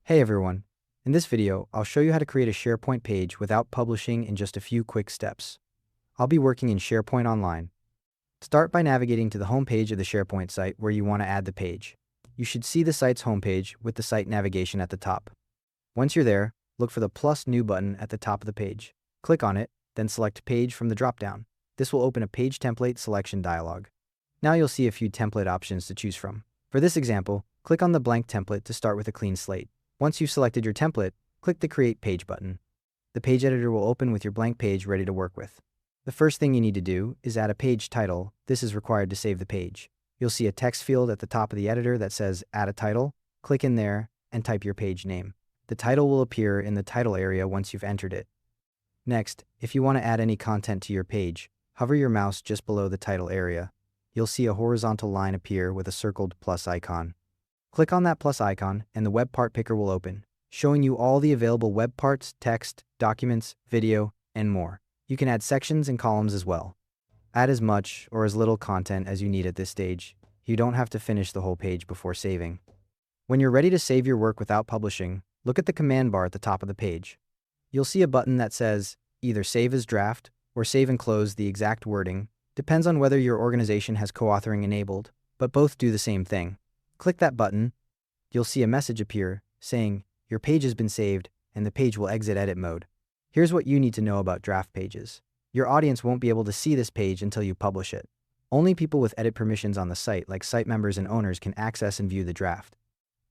Hey everyone, in this video, I'll show you how to create a SharePoint page without publishing in just a few quick steps. I'll be working in SharePoint Online. Start by navigating to the home page of the SharePoint site where you want to add the page. You should see the site's homepage with the site navigation at the top. Once you're there, look for the plus new button at the top of the page. Click on it, then select Page from the dropdown. This will open a page template selection dialog. Now you'll see a few template options to choose from. For this example, click on the blank template to start with a clean slate. Once you've selected your template, click the Create Page button. The page editor will open with your blank page ready to work with. The first thing you need to do is add a page title. This is required to save the page. You'll see a text field at the top of the editor that says Add a Title. Click in there and type your page name. The title will appear in the title area once you've entered it. Next, if you want to add any content to your page, hover your mouse just below the title area. You'll see a horizontal line appear with a circled plus icon. Click on that plus icon and the web part picker will open, showing you all the available web parts, text, documents, video, and more. You can add sections and columns as well. Add as much or as little content as you need at this stage. You don't have to finish the whole page before saving. When you're ready to save your work without publishing, look at the command bar at the top of the page. You'll see a button that says either Save as Draft or Save and Close. The exact wording depends on whether your organization has co-authoring enabled, but both do the same thing. Click that button. You'll see a message appear saying your page has been saved and the page will exit edit mode. Here's what you need to know about draft pages. Your audience won't be able to see this page until you publish it. Only people with edit permissions on the site, like site members and owners, can access and view the draft.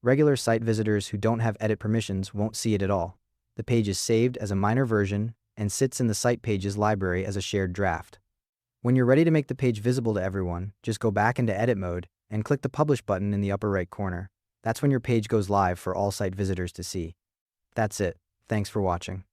Regular site visitors who don't have edit permissions won't see it at all. The page is saved as a minor version and sits in the site pages library as a shared draft. When you're ready to make the page visible to everyone, just go back into edit mode and click the Publish button in the upper right corner. That's when your page goes live for all site visitors to see. That's it. Thanks for watching.